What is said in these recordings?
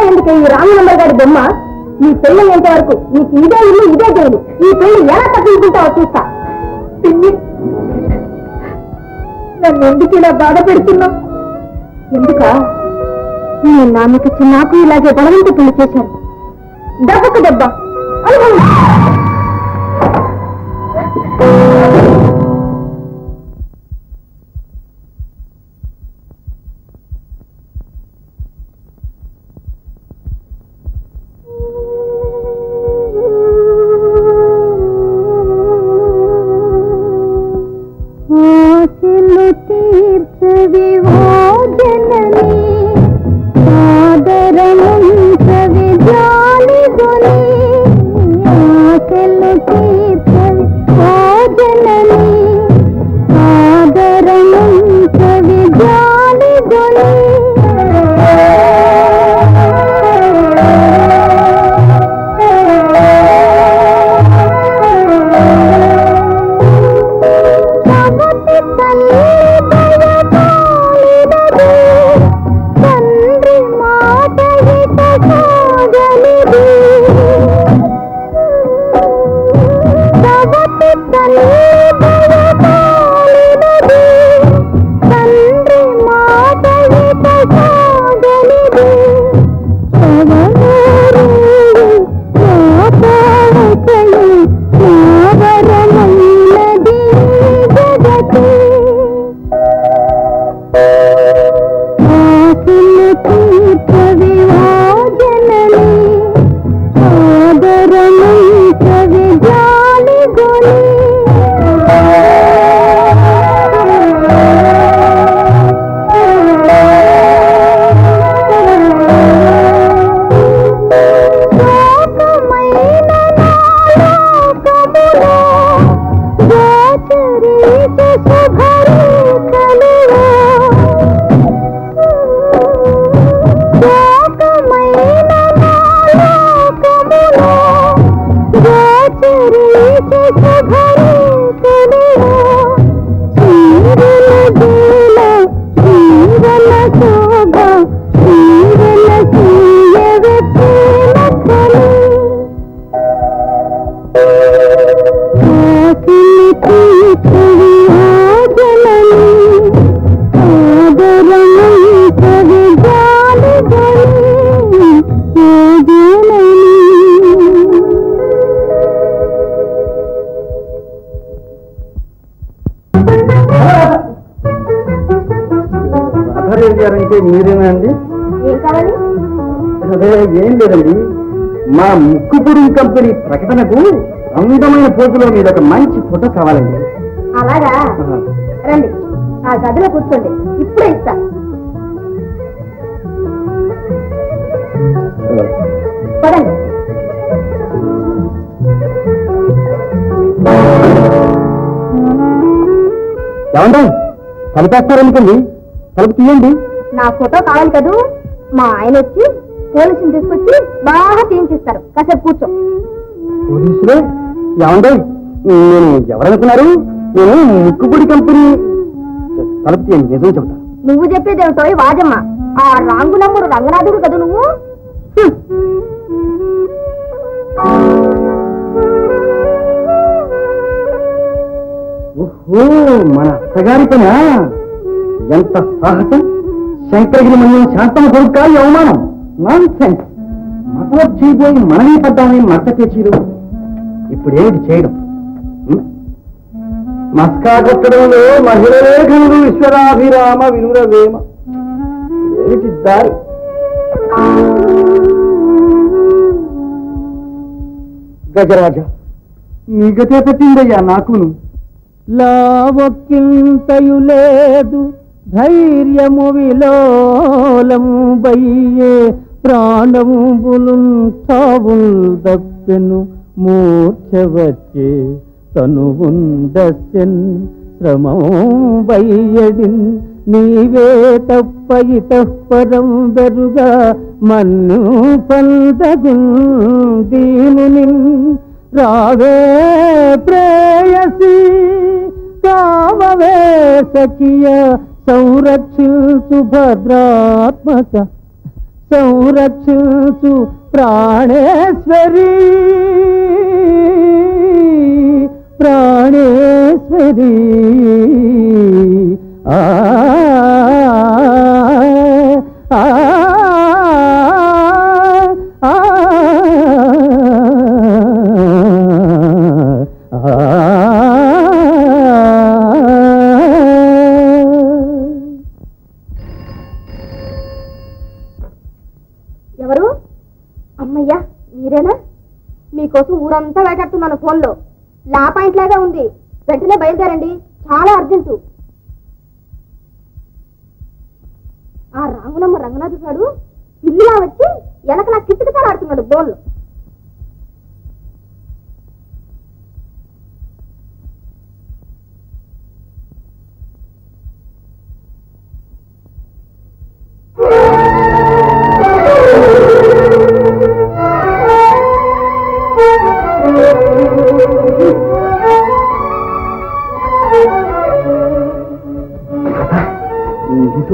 ఎందుకు ఈ wrong number గారి బొమ్మ? నీ పెళ్లి ఎంత వరకు నీకు ఇదే ఇల్లు ఇదే దేవుడు. ఈ పెళ్లి ఎలా తప్పించుకుంటావో చూస్తా. పిన్ని, నన్ను ఎందుకు ఇలా బాధ పెడుతున్నావు? ఎందుక? నీ నాన్నకి నాకు ఇలాగే బలవంత పెళ్లి చేశారు. దెబ్బకు దెబ్బ మీరేనా అండి? అదే ఏం లేదండి, మా ముక్కుపుడి కంపెనీ ప్రకటనకు అందమైన ఫోటోలో మీద ఒక మంచి ఫోటో కావాలండి. అలాగా, రండి ఆ గదిలో కూర్చోండి, ఇప్పుడే ఇస్తా. పదండి. ఏమండి, తలుపేస్తారనుకోండి, తలుపు తీయండి. నా ఫోటో కావాలి కదూ, మా ఆయన వచ్చి పోలీసుని తీసుకొచ్చి బాగా తీయించిస్తారు. కాసేపు కూర్చో. పోలీసులే? ఏమండి, నేను ఎవరనుకున్నారు? నేను ముక్కుపుడి కంపెనీ. తలుపు తీయండి, నిజం చెబుతా. నువ్వు చెప్పేదేమిటో వాజమ్మ, ఆ రాంగు నంబరు రంగనాథుడు కదా నువ్వు. ఓహో, మన అత్తగారి పనా? ఎంత సాహసం! శంకరగిరి మందిరం శాంతమ కొడుకు కాదు అవమానం. Non sense. మతలబ్ చేయబోయి మనమే పడ్డామని మత పేచీలు. ఇప్పుడేమిటి చేయడం? మస్కా కొట్టడంలో మహిళలే ఘనులు విశ్వరాభిరామ వినురవేమ. ఏమిటి దారి? గజరాజ, నీ గతే పట్టిందయ్యా నాకును. లావొక్కింతయు లేదు ధైర్యము విలోలము బయ్యే ప్రాణముబులున్ తావుల్ దప్పెను మూర్ఛ వచ్చే తనువుందస్యన్ శ్రమం బయ్యడిన్ నీవే తప్ప ఇతఃపరం బెరుగా మన్ను పందగున్ దీనునిన్ రావే ప్రేయసి కావవే సఖియ సంరక్షించు భద్రాత్మక సంరక్షించు ప్రాణేశ్వరి ప్రాణేశ్వరి ఆ ఆ ఎవరు? అమ్మయ్యా, మీరేనా? మీకోసం ఊరంతా వేటాడుతున్నాను ఫోన్లో. లా పాయింట్ లాగా ఉంది. వెంటనే బయలుదేరండి, చాలా అర్జెంటు. ఆ రాంగునమ్మ రంగనాథ్ గారు పిల్లిలా వచ్చి వెనక నా కిట్టుకిసారి ఆడుతున్నాడు బోన్లో.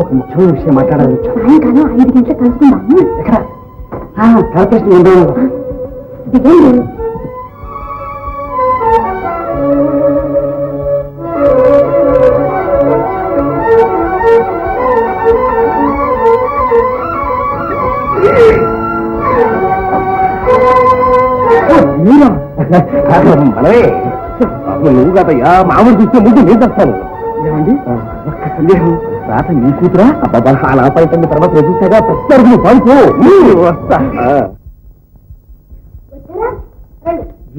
ఒక ముఖ్యమైన విషయం మాట్లాడాలి. సాయంకాలం 5 గంటలకు కలుసుకుందాము. ఎక్కడ? కరెక్ట్ ఉందో దిగండి. మనమే నువ్వు కదయ్యా, మామూలు చూస్తే ముందు నేను తెస్తాను. ఏమండి ఒక్క సందేహం, రాత నీ కూతురా? అబ్బాబా అలా పైన తర్వాత ఎదుగుతాగా ప్రతి పడుకో. వస్తా.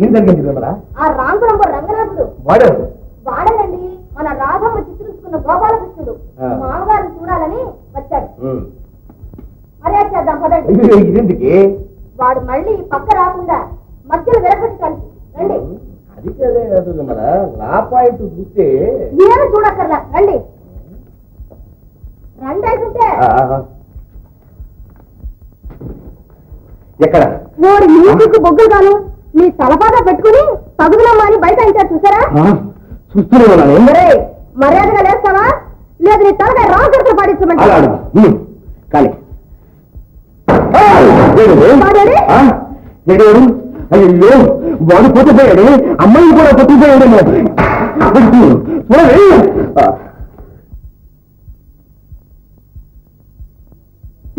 ఏం జరిగింది విమలా? ఆ రాంగునమ్మ రంగనాథుడు వాడారు వాడనండి, మన రాధమ్మ చిత్రించుకున్న గోపాలకృష్ణుడు. మామగారిని చూడాలని వచ్చాడు. అరే చేద్దాం పదండి. ఇదెందుకే? వాడు మళ్ళీ పక్క రాకుండా మధ్యలో విరగొట్టడానికి రండి. అది కదే విమలా, లా పాయింట్ చూస్తే ఏమి చూడక్కర్లా, రండి రండి అయితే. ఎక్కడ? నోడి నీకు బొగ్గులు కాను మీ తలపాగా పెట్టుకుని పగుదలమ్మా అని బయట ఇచ్చారు చూసారా? చూస్తూనే ఉన్నాను. మర్యాదగా లేస్తావా లేదు నీ తలకాయ రాకర్తలు పాడించమంటే కానీ అయ్యో వాడు పోతే అమ్మాయిని కూడా కొట్టిపోయాడేమో.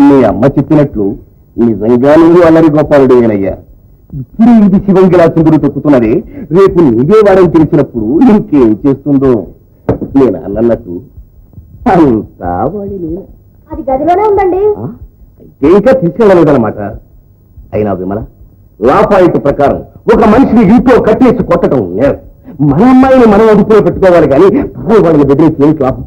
మీ అమ్మ చెప్పినట్లు నిజంగా నువ్వు అల్లరి గోపాలుడేనయ్యా. ఇప్పుడు ఇది శివంగిలా చుందుడు తొక్కుతున్నది. రేపు నీవే వాడని తెలిసినప్పుడు ఇంకేం చేస్తుందో. నేను అన్నట్టు అంతా వాడి నేను. అది గదిలోనే ఉందండి. అయితే ఇంకా తీసుకెళ్ళలేదన్నమాట. అయినా విమల, లా పాయింట్ ప్రకారం ఒక మనిషిని ఇంట్లో కట్టేసి కొట్టడం నేరం. మన అమ్మాయిని మనం అదుపులో పెట్టుకోవాలి కానీ పరాయి వాళ్ళని బెదిరించి ఏమిటి లాభం?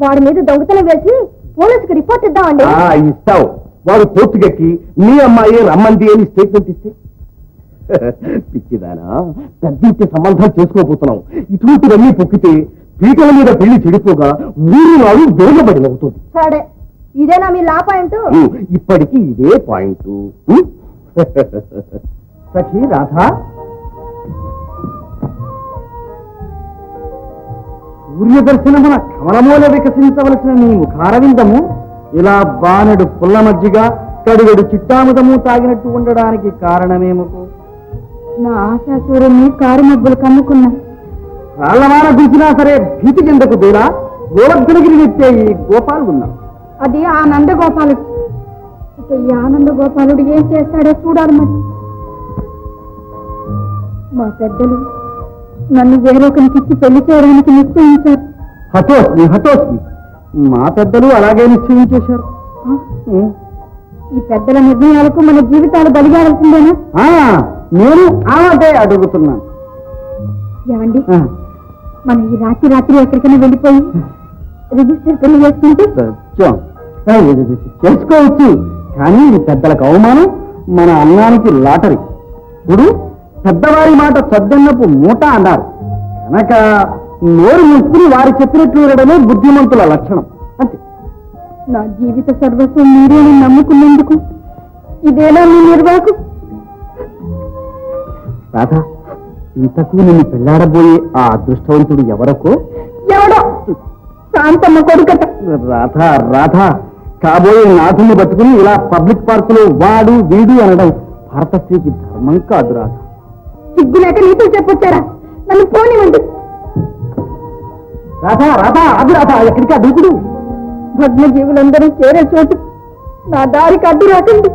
వాడి మీద దొంగతనం వేసి పోలీసుకు రిపోర్ట్ ఇద్దామండి. ఇస్తావు. వాడు కోర్టుకెక్కి మీ అమ్మాయి రమ్మంది అని స్టేట్మెంట్ ఇస్తే పిచ్చిదానా, పెద్దింటి సంబంధం చేసుకోబోతున్నావు. ఇటువంటివన్నీ పొక్కితే పీటల మీద పెళ్లి చెడిపోగా ఊరు నాడు దోగబడి అవుతుంది. సరే, ఇదేనా మీ లా పాయింట్? ఇప్పటికీ ఇదే పాయింట్. సఖీ రాధా, సూర్యదర్శనమున కమలమూల వికసించవలసిన నీ ముఖారవిందము ఇలా బాణడు పుల్ల మజ్జిగ కడుగడు చిట్టాముదము తాగినట్టు ఉండడానికి కారణమేమకు? నా ఆశా సూర్యుని కారు మబ్బులు కమ్ముకున్నా. రాళ్లవాన గుంచినా సరే భీతి చెందకు దూరా గోవర్ధనగిరి నెత్తే ఈ గోపాలుడున్నాం. అది ఆ నందగోపాలుడు. ఇక ఈ ఆనంద గోపాలుడు ఏం చేస్తాడో చూడాలి. మరి మా పెద్దలు నన్ను వేరొకరికిచ్చి పెళ్లి చేయడానికి నిశ్చయించారు. హతోస్మి హతోస్మి. మా పెద్దలు అలాగే నిశ్చయించేశారు. ఈ పెద్దల నిర్ణయాలకు మన జీవితాలు బలిగాల్సిందేనా? నేను ఆమె అడుగుతున్నాను. ఏమండి, మన ఈ రాత్రి ఎక్కడికైనా వెళ్ళిపోయి రిజిస్టర్ పెళ్లి చేసుకుంటే చేసుకోవచ్చు. కానీ ఇది పెద్దలకు అవమానం, మన అన్నానికి లాటరీ. ఇప్పుడు పెద్దవారి మాట చద్దన్నపు మూట అన్నారు కనుక నోరు మూసుకుని వారు చెప్పినట్లు ఉండడమే బుద్ధిమంతుల లక్షణం. అంతే. నా జీవిత సర్వస్వం మీరేని నమ్ముకున్నందుకు ఇదేనా మీ నిర్వాహకు? రాధా, ఇంతకు నిన్ను పెళ్లాడబోయే ఆ అదృష్టవంతుడు ఎవరకో? ఎవడో శాంతమ్మ కొడుకట. రాధా రాధా, కాబోయే నాథుని పట్టుకుని ఇలా పబ్లిక్ పార్కులో వాడు వీడు అనడం భారత స్త్రీకి ధర్మం కాదు రాధ. సిగ్గులేక నీతులు చెప్పొచ్చారా? నన్ను పోనివ్వండి. రాధా రాధా అది రాధా, ఎక్కడికా దూకుడు? భగ్న జీవులందరూ చేరే చోటు నా దారికి అడ్డు రాకండి.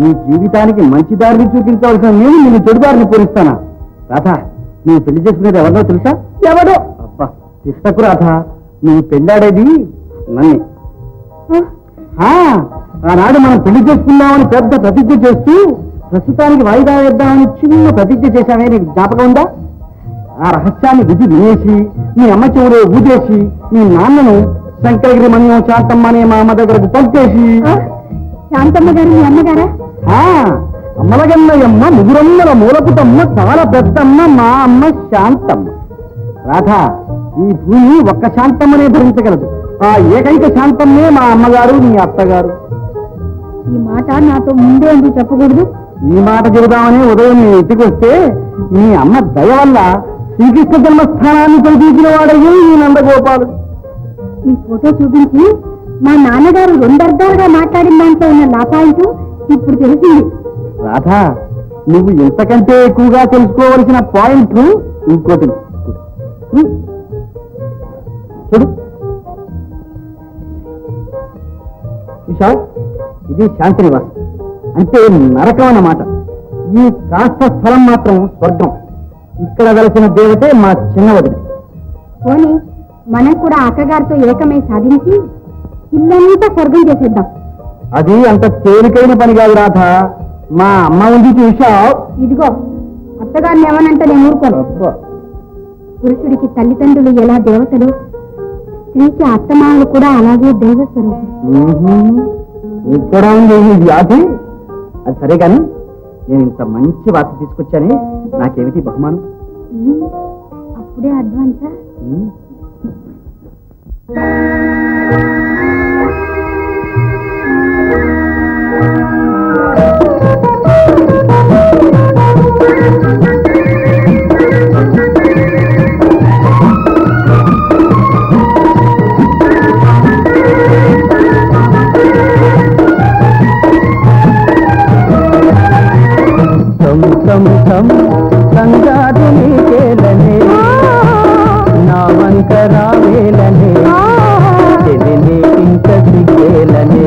నీ జీవితానికి మంచి దారిని చూపించవలసిన నేను నిన్ను చెడు దారిని పూరిస్తానా? రాధా, నువ్వు పెళ్లి చేసుకునేది ఎవరినో తెలుసా? ఎవడో? అబ్బా తిష్టకు రాధా, నువ్వు పెళ్ళాడేది నన్నే. ఆనాడు మనం పెళ్లి చేసుకుందామని పెద్ద ప్రతిజ్ఞ చేస్తూ ప్రస్తుతానికి వాయిదా వేద్దామని చిన్న ప్రతిజ్ఞ చేశామే, నీకు జ్ఞాపకం ఉందా? ఆ రహస్యాన్ని విధి వినేసి నీ అమ్మ చెవులో ఊదేసి నీ నాన్నను శంకరగిరి మన్యం శాంతమ్మ అనే మా అమ్మ దగ్గరకు పంపేసి. శాంతమ్మ గారు మీ అమ్మగారా? అమ్మలగన్నయమ్మ ముగ్గురమ్మల మూలపుటమ్మ చాలా పెద్దమ్మ మా అమ్మ శాంతమ్మ. రాధా, ఈ భూమి ఒక్క శాంతమ్మనే భరించగలదు. ఆ ఏకైక శాంతమ్మే మా అమ్మగారు నీ అత్తగారు. ఈ మాట నాతో ముందే ఎందుకు చెప్పకూడదు? ఈ మాట చెబుదామని ఉదయం నీ ఇంటికి వస్తే మీ అమ్మ దయ వల్ల శ్రీకృష్ణ జన్మస్థానాన్ని తొలగించిన వాడయ్యే ఈ నందగోపాలు. మీ ఫోటో చూపించి మా నాన్నగారు రెండర్థాలుగా మాట్లాడిన దాంట్లో ఉన్న లాపాయింటు ఇప్పుడు తెలిసింది. రాధా, నువ్వు ఇంతకంటే ఎక్కువగా తెలుసుకోవలసిన పాయింట్ ఇంకోటి చూడు. చూశావు, ఇది శాంతినివాసం అంటే నరకం అన్నమాట. ఈ కాస్త స్థలం మాత్రం స్వర్గం. ఇక్కడ వెలసిన దేవతే మా చిన్న వదిన. పోనీ మనం కూడా అక్కగారితో ఏకమై సాధించి ఇల్లంతా స్వర్గం చేసేద్దాం. అది అంత తేలికైన పని కాదు రాధ. మా అమ్మ ఉంది చూశావు. ఇదిగో అత్తగారిని ఏమనంటే నేను ఊరుకోను. పురుషుడికి తల్లిదండ్రులు ఎలా దేవతలు, స్త్రీకి అత్తమామలు కూడా అలాగే దైవస్వరూపం. ఇక్కడ ఉంది ఈ వ్యాధి. అది సరే కానీ నేను ఇంత మంచి వార్త తీసుకొచ్చానే, నాకేమిటి బహుమానం? అప్పుడే అడ్వాన్సా? సంగాదు నీకేలనే నా వంక రావేలనే తెలినే ఇంక సిగ్గేలనే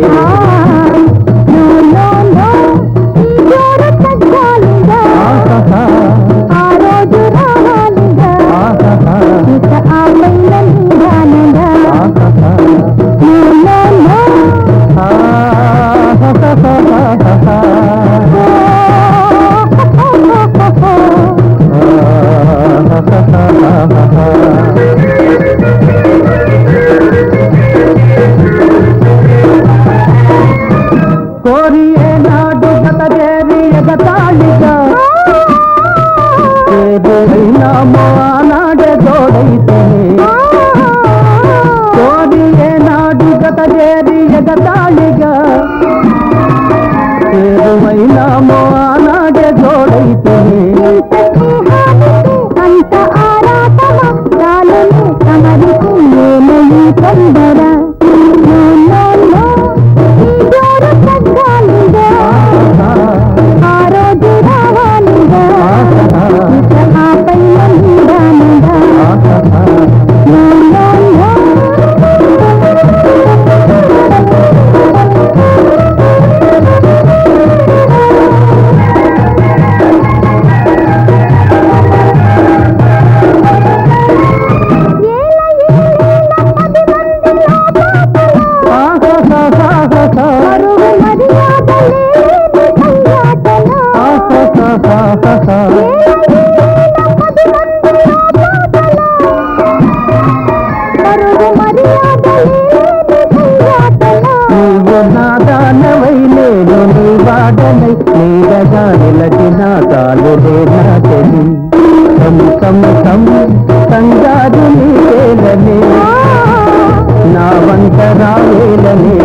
కోరి ఏనాడు గత చేరి ఎగతాళిగా ఏదైనామో ఆనాడే తోడైతేనే కోరి ఏనాడు గత చేరి ఎగతాళిగా ఏదైనామో ఆనాడే తోడైతేనే అంత ఆరాటమా చాలును తమరికి ఏమీ తొందర. ఆ రోజు రావాలిగా ఆపై మందానుగా. నీవు నా దానవై నేను నీ వాడనై నీడగా నిలచిన కాలులే నా తెలి సంగాదు నీవేలనే నా వంక రావేలనే